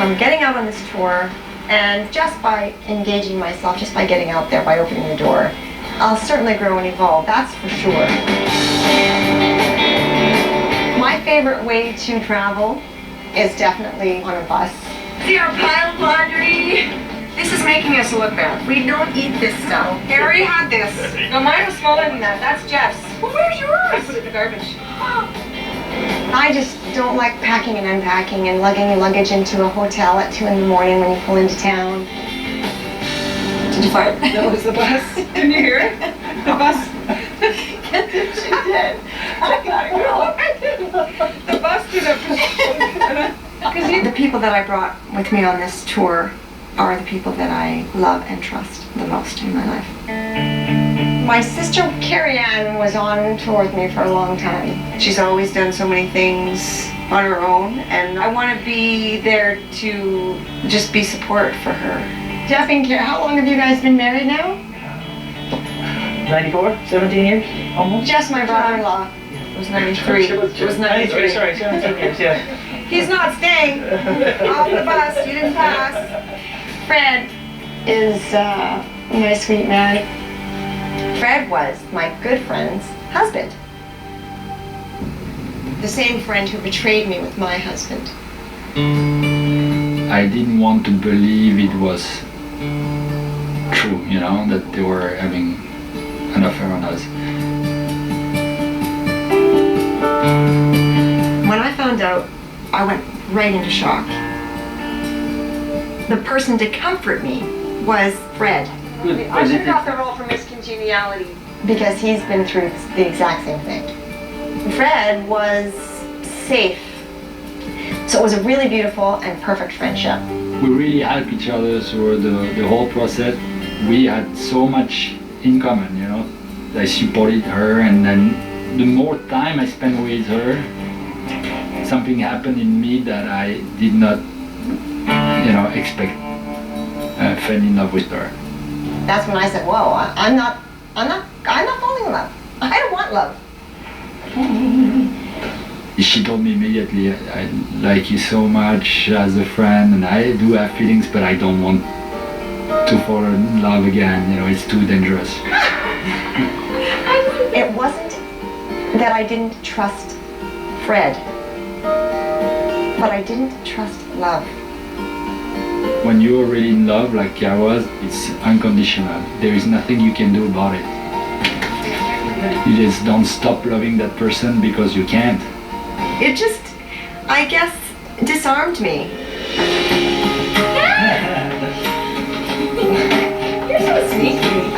So I'm getting out on this tour, and just by engaging myself, just by getting out there, by opening the door, I'll certainly grow and evolve, that's for sure. My favorite way to travel is definitely on a bus. See our pile of laundry? This is making us look bad. We don't eat this stuff. Harry had this. No, mine was smaller than that. That's Jeff's. Well, where's yours? I put it in the garbage. I just don't like packing and unpacking and lugging luggage into a hotel at 2 in the morning when you pull into town. Did you fart? That was the bus. Didn't you hear it? The bus. She did. The bus did it. Because the people that I brought with me on this tour are the people that I love and trust the most in my life. My sister Carrie Ann was on tour with me for a long time. She's always done so many things on her own, and I want to be there to just be support for her. Jeff and Carrie, how long have you guys been married now? 94? 17 years? Almost? Jeff's my brother-in-law. It was 93. It was 93. Sorry, 17 years, yeah. He's not staying. Off the bus, you didn't pass. Fred is my sweet man. Fred was my good friend's husband. The same friend who betrayed me with my husband. I didn't want to believe it was true, you know, that they were having an affair on us. When I found out, I went right into shock. The person to comfort me was Fred. Good. I should have got the role for Miss Congeniality because he's been through the exact same thing. Fred was safe. So it was a really beautiful and perfect friendship. We really helped each other through the whole process. We had so much in common, you know. I supported her, and then the more time I spent with her, something happened in me that I did not, you know, expect. I fell in love with her. That's when I said, whoa, I'm not falling in love. I don't want love. She told me immediately, I like you so much as a friend, and I do have feelings, but I don't want to fall in love again, you know, it's too dangerous. It wasn't that I didn't trust Fred, but I didn't trust love. When you're really in love, like I was, it's unconditional. There is nothing you can do about it. You just don't stop loving that person because you can't. It just, I guess, disarmed me. You're so sneaky.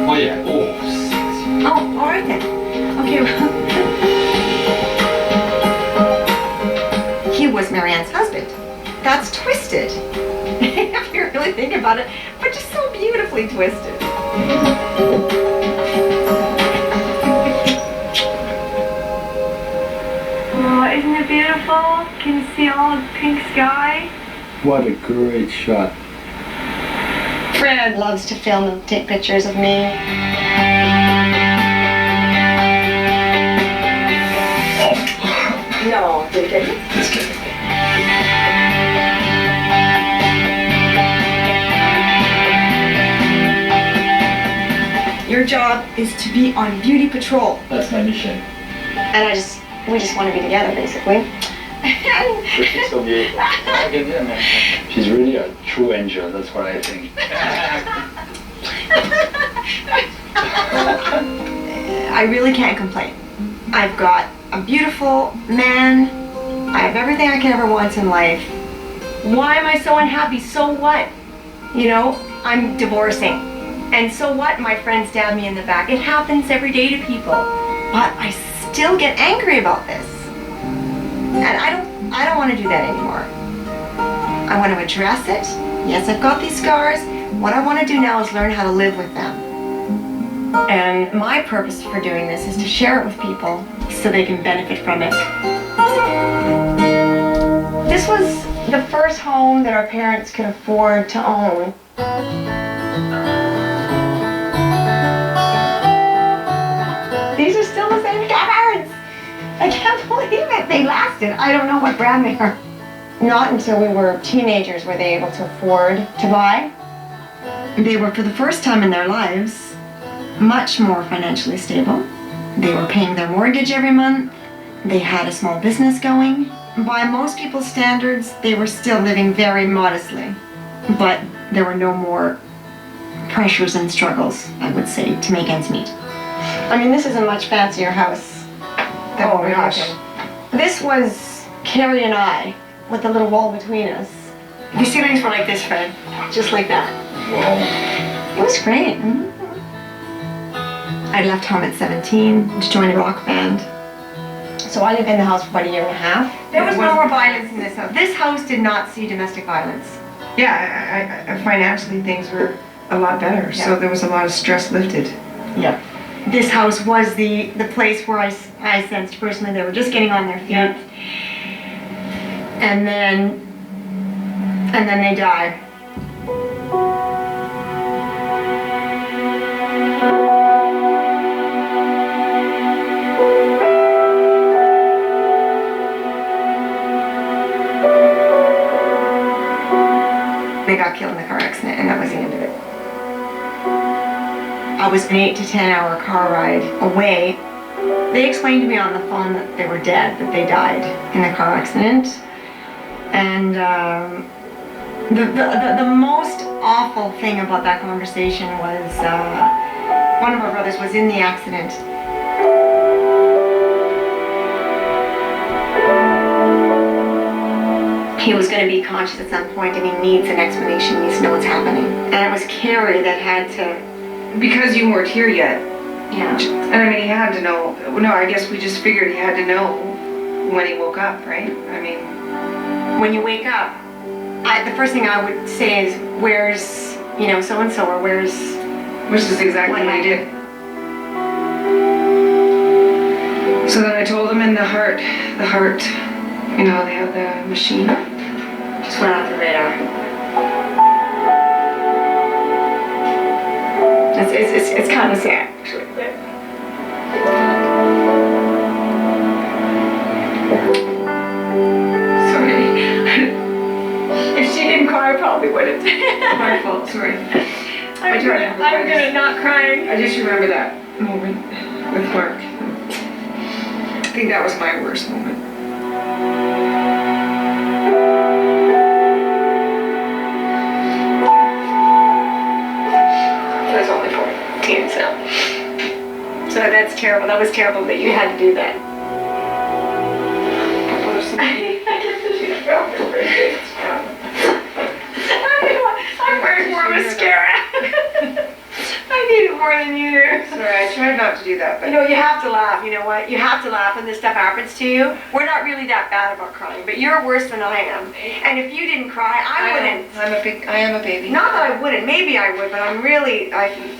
Oh yeah, Oh, all right then. Okay, well. He was Marianne's husband. That's twisted. If you really think about it, but just so beautifully twisted. Oh, isn't it beautiful? Can you see all the pink sky? what a great shot. Fred loves to film and take pictures of me. No, did it? It's good. Your job is to be on beauty patrol. That's my mission. And we just want to be together, basically. She's so beautiful. She's really a true angel, that's what I think. I really can't complain. I've got a beautiful man. I have everything I could ever want in life. Why am I so unhappy? So what? You know, I'm divorcing. And so what? My friend stabbed me in the back. It happens every day to people. But I still get angry about this. And I don't want to do that anymore. I want to address it. Yes, I've got these scars. What I want to do now is learn how to live with them. And my purpose for doing this is to share it with people so they can benefit from it. This was the first home that our parents could afford to own. These are still the same cupboards. I can't believe it. They lasted. I don't know what brand they are. Not until we were teenagers were they able to afford to buy. They were, for the first time in their lives, much more financially stable. They were paying their mortgage every month. They had a small business going. By most people's standards, they were still living very modestly. But there were no more pressures and struggles, I would say, to make ends meet. I mean, this is a much fancier house than what we lived in. This was Carrie and I, with the little wall between us. The ceilings were like this, Fred. Just like that. Wow. It was great. I left home at 17 to join a rock band. So I lived in the house for about a year and a half. There was no more violence in this house. This house did not see domestic violence. Yeah, I financially things were a lot better, so there was a lot of stress lifted. Yeah. This house was the place where I sensed personally they were just getting on their feet. Yeah. And then they died. They got killed in a car accident, and that was the end of it. I was an 8 to 10 hour car ride away. They explained to me on the phone that they were dead, that they died in a car accident. And the most awful thing about that conversation was one of our brothers was in the accident. He was going to be conscious at some point and he needs an explanation, he needs to know what's happening. And it was Carrie that had to... Because you weren't here yet. Yeah. And I mean, he had to know. No, I guess we just figured he had to know when he woke up, right? I mean... When you wake up, the first thing I would say is, where's, so-and-so, or where's... Which is exactly what he did. So then I told him in the heart, they have the machine. Just went off the radar. It's kind of sad, actually. Sorry. If she didn't cry, I probably wouldn't. My fault, sorry. I'm good at not crying. I just remember that moment with Mark. I think that was my worst moment. I was only 14, so that's terrible. That was terrible that you had to do that. I'm wearing more mascara. I need it more than you do. Sorry, I tried not to do that, but... You have to laugh. You know what? You have to laugh when this stuff happens to you. We're not really that bad about crying, but you're worse than I am. And if you didn't cry, I wouldn't. I am a baby. Not that I wouldn't. Maybe I would, but I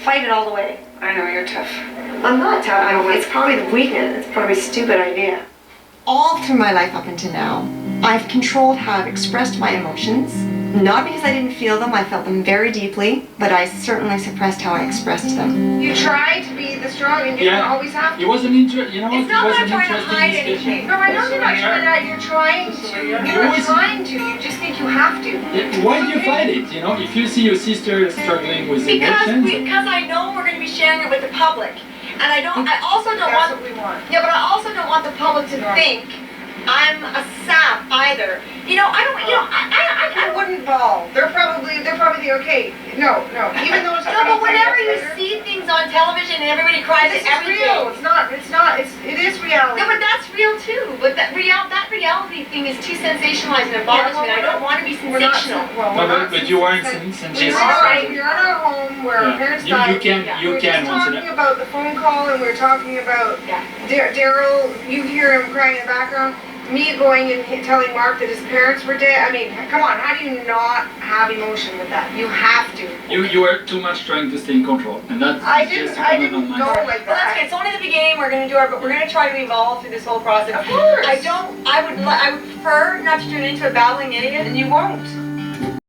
fight it all the way. I know, you're tough. I'm not tough. It's probably the weakness. It's probably a stupid idea. All through my life up until now, I've controlled how I've expressed my emotions. Not because I didn't feel them, I felt them very deeply, but I certainly suppressed how I expressed them. You try to be the strong and you don't always have to. It was an interesting It's not that I'm trying to hide anything. No, I know you're not trying to. You're trying to. You're not trying to. You just think you have to. Why do you fight it? If you see your sister struggling with emotions... Because I know we're going to be sharing it with the public. And I also don't That's want... what we want. Yeah, but I also don't want the public to think I'm a sap either. I wouldn't bawl. They're probably okay. No. Even though it's No, but whenever you see things on television and everybody cries this at is everything. real. It is reality. No, but that's real too. But that reality thing is too sensationalized and it bothers me. And I don't want to be sensational. But you weren't sensational. We're at our home where our parents died. You can We're talking about the phone call and we're talking about Daryl. You hear him crying in the background. Me going and telling Mark that his parents were dead. I mean, come on, how do you not have emotion with that? You have to. You were too much trying to stay in control, and that's I didn't go like Well, that's that. okay. It's only the beginning. We're going to do but we're going to try to evolve through this whole process. Of course. I would prefer not to turn into a babbling idiot. And you won't.